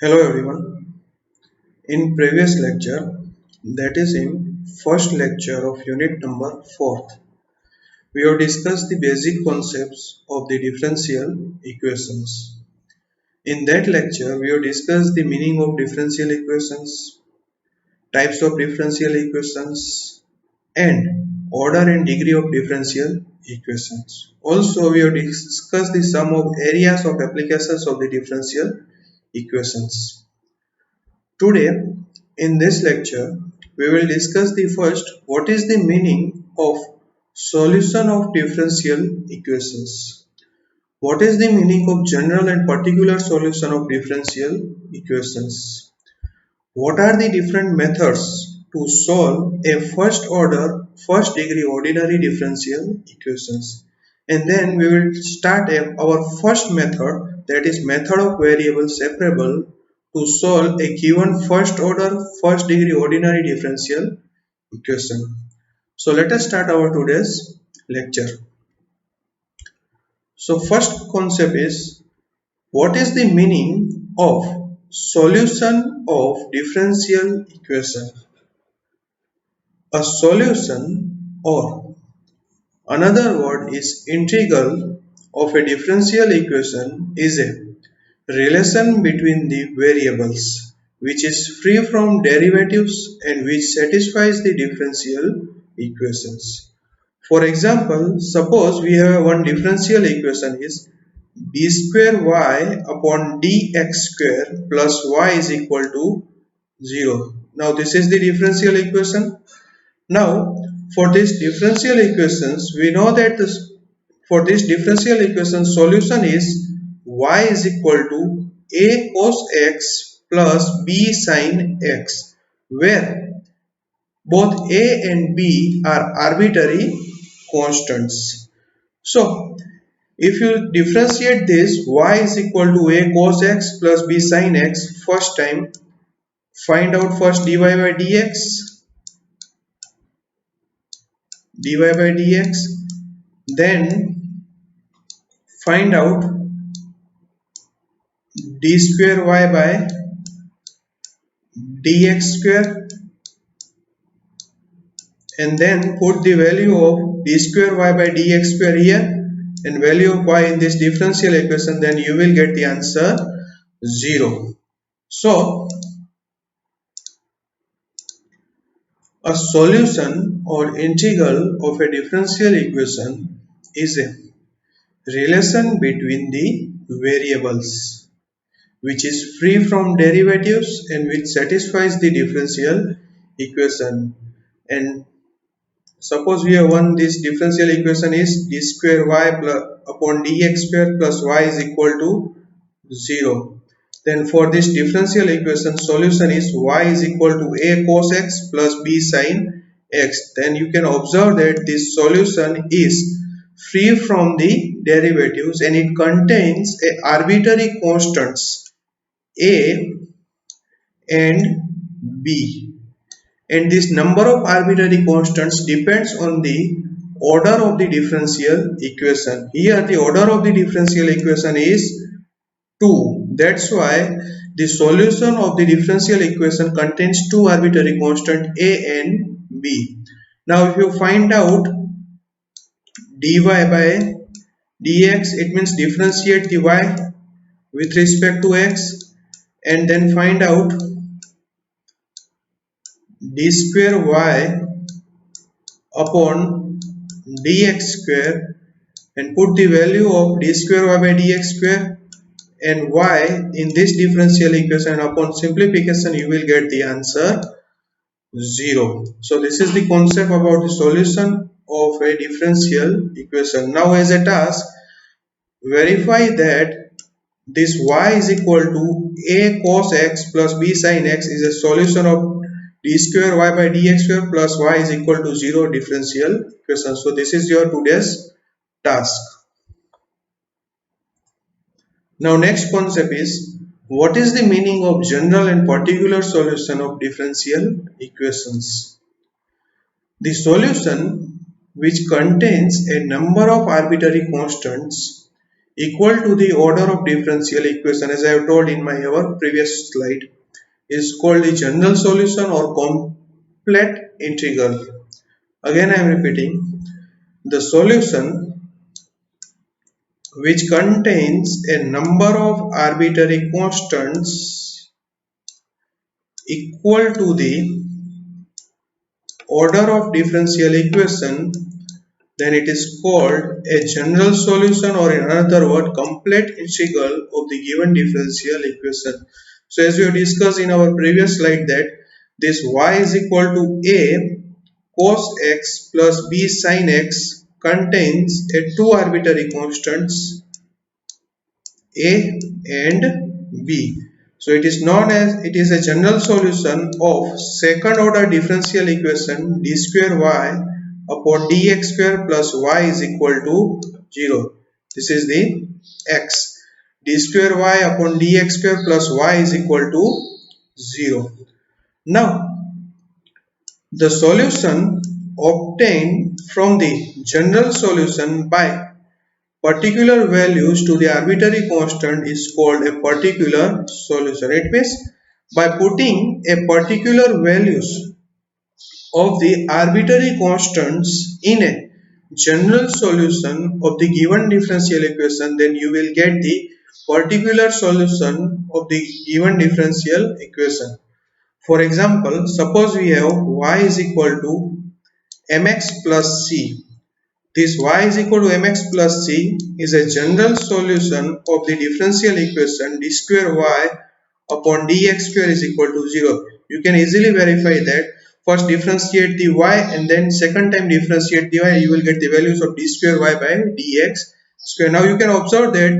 Hello everyone. In previous lecture, that is in first lecture of unit number 4th, we have discussed the basic concepts of the differential equations. In that lecture, we have discussed the meaning of differential equations, types of differential equations, and order and degree of differential equations. Also, we have discussed the sum of areas of applications of the differential equations. Today, in this lecture, we will discuss the first what is the meaning of solution of differential equations. What is the meaning of general and particular solution of differential equations? What are the different methods to solve a first order, first degree ordinary differential equations? And then we will start our first method, that is method of variable separable, to solve a given first order, first degree ordinary differential equation. So let us start our today's lecture. So first concept is, what is the meaning of solution of differential equation? A solution, or another word is integral, of a differential equation is a relation between the variables which is free from derivatives and which satisfies the differential equations. For example, suppose we have one differential equation is d square y upon dx square plus y is equal to 0. Now this is the differential equation. Now for this differential equations, we know that for this differential equation solution is y is equal to a cos x plus b sin x, where both a and b are arbitrary constants. So if you differentiate this, y is equal to a cos x plus b sin x, first time find out first dy by dx, then find out d square y by dx square, and then put the value of d square y by dx square here and value of y in this differential equation, then you will get the answer 0. So a solution or integral of a differential equation is a relation between the variables which is free from derivatives and which satisfies the differential equation. And suppose we have one, this differential equation is d square y upon dx square plus y is equal to 0. Then for this differential equation solution is y is equal to a cos x plus b sin x. Then you can observe that this solution is free from the derivatives and it contains a arbitrary constants a and b, and this number of arbitrary constants depends on the order of the differential equation. Here the order of the differential equation is 2. That's why the solution of the differential equation contains two arbitrary constants a and b. Now if you find out dy by dx, it means differentiate the y with respect to x and then find out d square y upon dx square and put the value of d square y by dx square and y in this differential equation. Upon simplification you will get the answer 0. So this is the concept about the solution of a differential equation. Now as a task, verify that this y is equal to a cos x plus b sin x is a solution of d square y by dx square plus y is equal to 0 differential equation. So this is your today's task. Now next concept is, what is the meaning of general and particular solution of differential equations? The solution which contains a number of arbitrary constants equal to the order of differential equation, as I have told in our previous slide, is called the general solution or complete integral. Again I am repeating, the solution which contains a number of arbitrary constants equal to the order of differential equation, then it is called a general solution, or in another word, complete integral of the given differential equation. So as we have discussed in our previous slide, that this y is equal to a cos x plus b sin x contains a two arbitrary constants a and b. So it is known as, it is a general solution of second order differential equation d square y upon dx square plus y is equal to 0. This is the x. D square y upon dx square plus y is equal to 0. Now the solution obtained from the general solution by particular values to the arbitrary constant is called a particular solution. It means by putting a particular values of the arbitrary constants in a general solution of the given differential equation, then you will get the particular solution of the given differential equation. For example, suppose we have y is equal to mx plus c. This y is equal to mx plus c is a general solution of the differential equation d square y upon dx square is equal to 0. You can easily verify that. First differentiate the y and then second time differentiate the y, you will get the values of d square y by dx square. Now you can observe that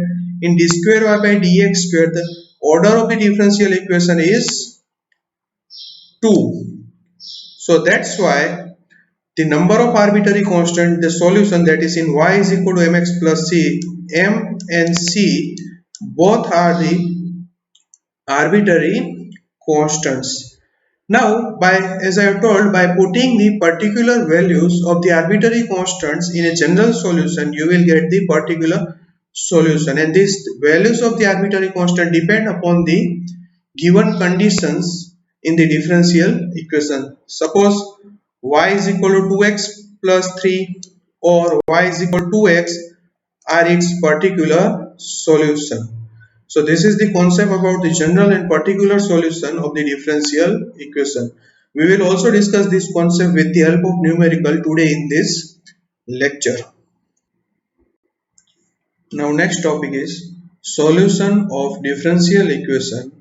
in d square y by dx square, the order of the differential equation is 2. So that's why the number of arbitrary constant, the solution, that is in y is equal to mx plus c, m and c both are the arbitrary constants. Now as I have told, by putting the particular values of the arbitrary constants in a general solution, you will get the particular solution, and these values of the arbitrary constant depend upon the given conditions in the differential equation. Suppose y is equal to 2x plus 3 or y is equal to 2x are its particular solution. So this is the concept about the general and particular solution of the differential equation. We will also discuss this concept with the help of numerical today in this lecture. Now next topic is solution of differential equation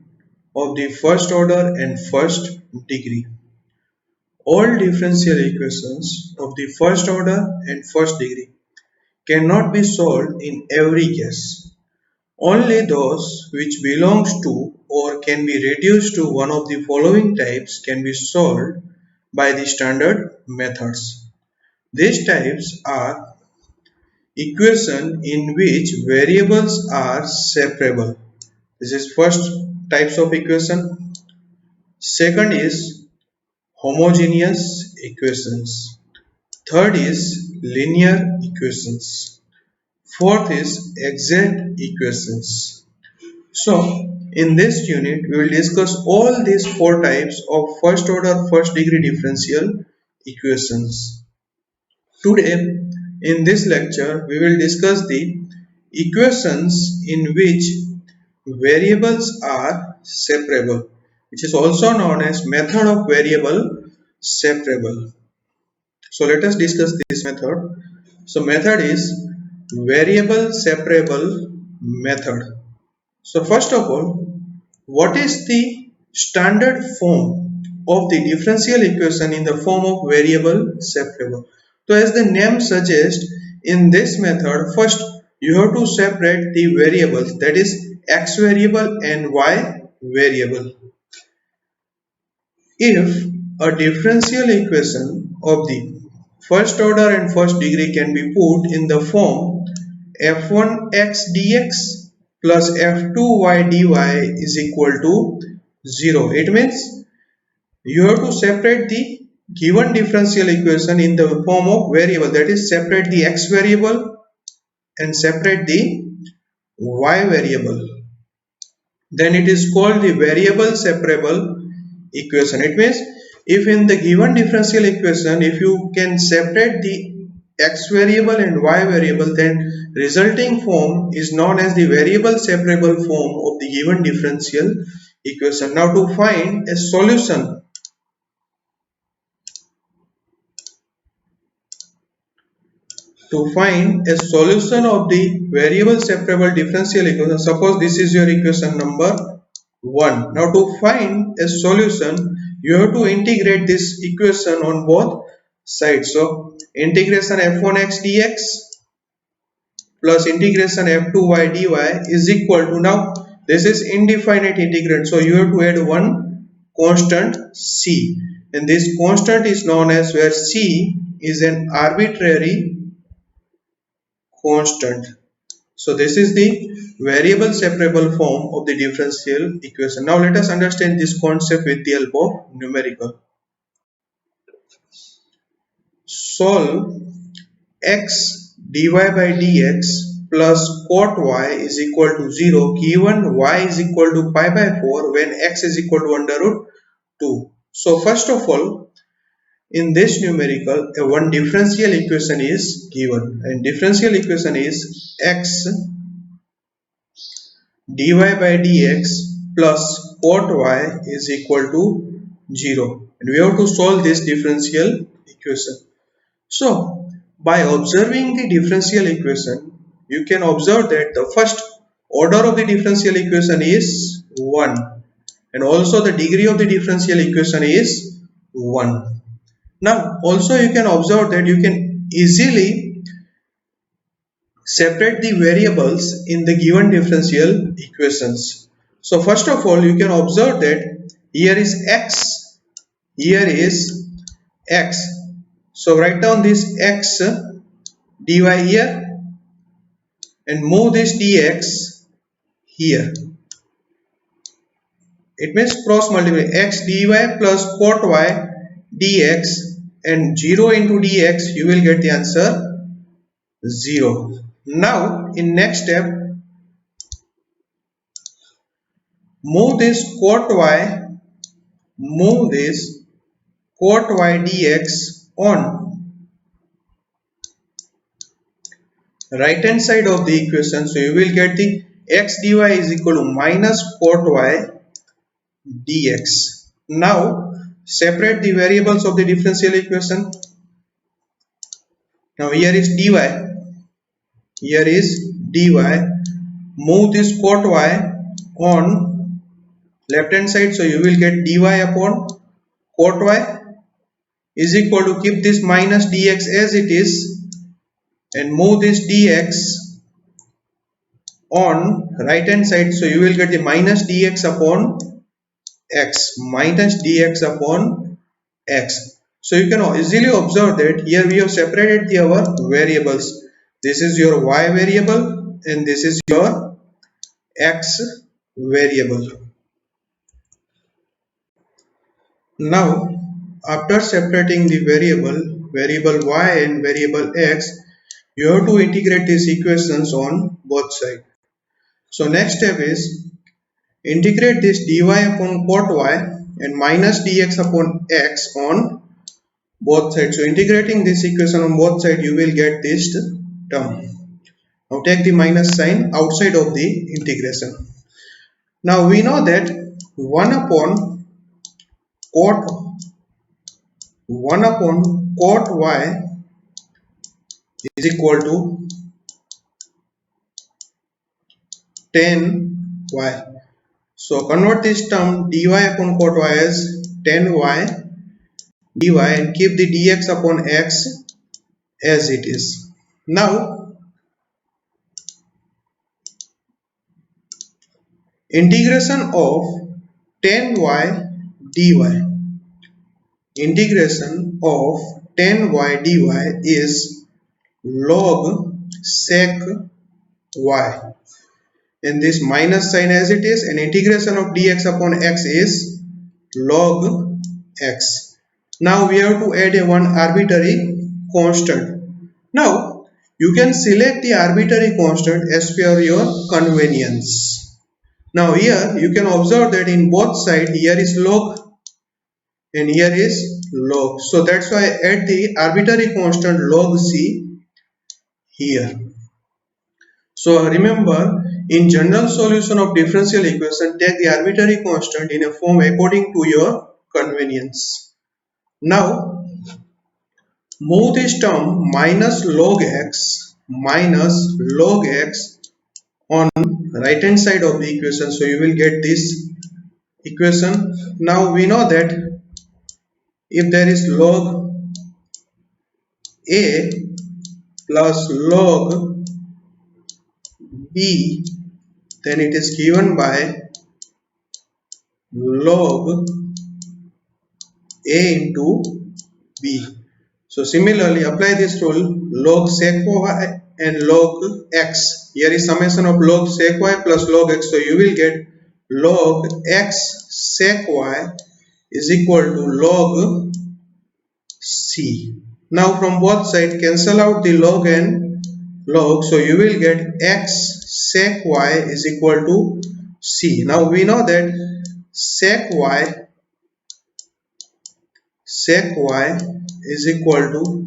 of the first order and first degree. All differential equations of the first order and first degree cannot be solved in every case. Only those which belongs to or can be reduced to one of the following types can be solved by the standard methods. These types are equation in which variables are separable. This is first types of equation. Second is homogeneous equations. Third is linear equations. Fourth is exact equations. So in this unit we will discuss all these four types of first order first degree differential equations. Today in this lecture we will discuss the equations in which variables are separable, which is also known as method of variable separable. So let us discuss this method. So method is variable separable method. So first of all, what is the standard form of the differential equation in the form of variable separable? So as the name suggests, in this method, first you have to separate the variables, that is x variable and y variable. If a differential equation of the first order and first degree can be put in the form f1x dx plus f2y dy is equal to 0. It means you have to separate the given differential equation in the form of variable, that is separate the x variable and separate the y variable, then it is called the variable separable equation. It means if in the given differential equation, if you can separate the x variable and y variable, then resulting form is known as the variable separable form of the given differential equation. Now to find a solution, of the variable separable differential equation, suppose this is your equation number 1. Now to find a solution, you have to integrate this equation on both sides. So integration f1x dx plus integration f2y dy is equal to, now this is indefinite integrand, so you have to add one constant c, and this constant is known as, where c is an arbitrary constant. So this is the variable separable form of the differential equation. Now let us understand this concept with the help of numerical. Solve x dy by dx plus cot y is equal to 0 given y is equal to pi by 4 when x is equal to under root 2. So first of all, in this numerical, one differential equation is given, and differential equation is x dy by dx plus cot y is equal to 0, and we have to solve this differential equation. So by observing the differential equation, you can observe that the first order of the differential equation is 1, and also the degree of the differential equation is 1. Now also you can observe that you can easily separate the variables in the given differential equations. So first of all, you can observe that here is x, here is x. So write down this x dy here and move this dx here. It means cross multiply x dy plus cot y dx, and 0 into dx, you will get the answer 0. Now in next step, move this cot y dx on right hand side of the equation. So you will get the x dy is equal to minus cot y dx. Now separate the variables of the differential equation. Now here is dy, move this cot y on left hand side, so you will get dy upon cot y is equal to, keep this minus dx as it is and move this dx on right hand side, so you will get the minus dx upon x, So you can easily observe that here we have separated our variables. This is your y variable and this is your x variable. Now after separating the variable y and variable x, you have to integrate these equations on both sides. So next step is integrate this dy upon cot y and minus dx upon x on both sides. So integrating this equation on both sides, you will get this term. Now take the minus sign outside of the integration. Now we know that 1 upon cot y is equal to 10y. So convert this term dy upon cot y as 10y dy and keep the dx upon x as it is. Now integration of 10y dy. Integration of 10y dy is log sec y, and this minus sign as it is, and integration of dx upon x is log x. Now we have to add a one arbitrary constant. Now You can select the arbitrary constant as per your convenience. Now here you can observe that in both sides here is log and here is log. So that's why I add the arbitrary constant log c here. So remember, in general solution of differential equation, take the arbitrary constant in a form according to your convenience. Now move this term minus log x on right hand side of the equation. So you will get this equation. Now we know that if there is log a plus log b, then it is given by log a into b. So similarly apply this rule, log sec y and log x. Here is summation of log sec y plus log x. So you will get log x sec y is equal to log c. Now from both sides cancel out the log and log. So you will get x sec y is equal to c. Now we know that sec y is equal to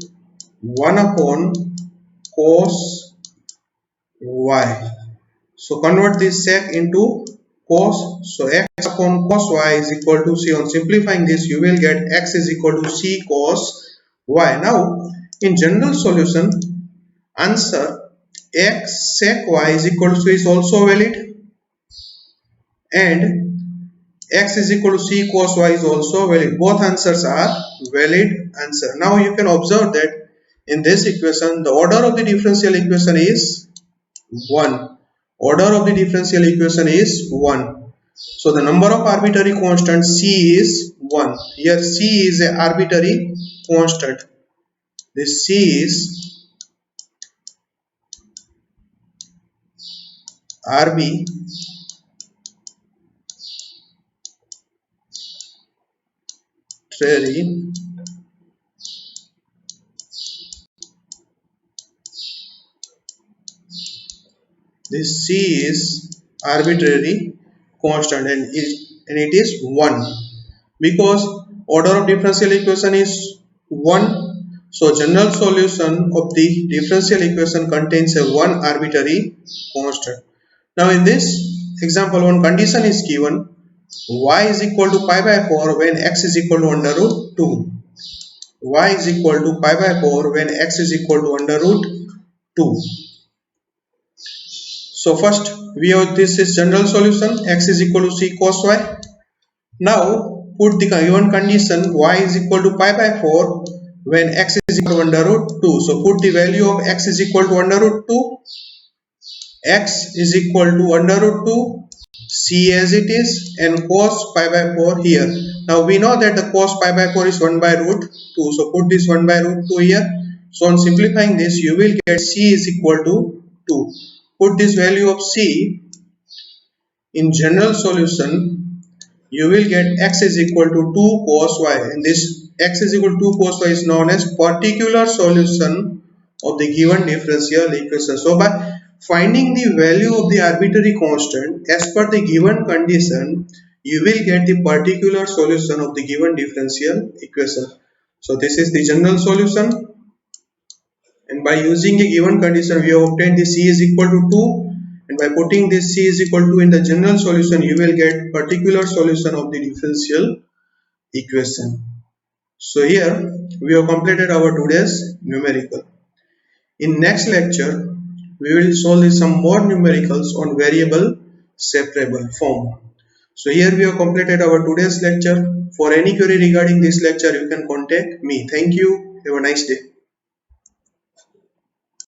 1 upon cos y. So convert this sec into cos. So x upon cos y is equal to c. On simplifying this, you will get x is equal to c cos y. Now in general solution, answer x sec y is equal to c is also valid, and x is equal to c cos y is also valid. Both answers are valid answer. Now you can observe that in this equation the order of the differential equation is 1. Order of the differential equation is 1. So the number of arbitrary constants c is 1. Here c is an arbitrary constant. This c is arbitrary. This c is arbitrary constant and it is 1 because order of differential equation is 1. So general solution of the differential equation contains a 1 arbitrary constant. Now in this example, one condition is given: y is equal to pi by 4 when x is equal to under root 2. Y is equal to pi by 4 when x is equal to under root 2. So first we have this is general solution, x is equal to c cos y. Now put the given condition y is equal to pi by 4 when x is equal to under root 2. So put the value of x is equal to under root 2, x is equal to under root 2, c as it is, and cos pi by 4 here. Now we know that the cos pi by 4 is 1 by root 2. So put this 1 by root 2 here. So on simplifying this, you will get c is equal to 2. Put this value of c in general solution, you will get x is equal to 2 cos y, and this x is equal to 2 cos y is known as particular solution of the given differential equation. So by finding the value of the arbitrary constant as per the given condition, you will get the particular solution of the given differential equation. So this is the general solution, and by using a given condition we have obtained the c is equal to 2, and by putting this c is equal to in the general solution, you will get particular solution of the differential equation. So here we have completed our today's numerical. In next lecture we will solve some more numericals on variable separable form. So here we have completed our today's lecture. For any query regarding this lecture, you can contact me. Thank you. Have a nice day.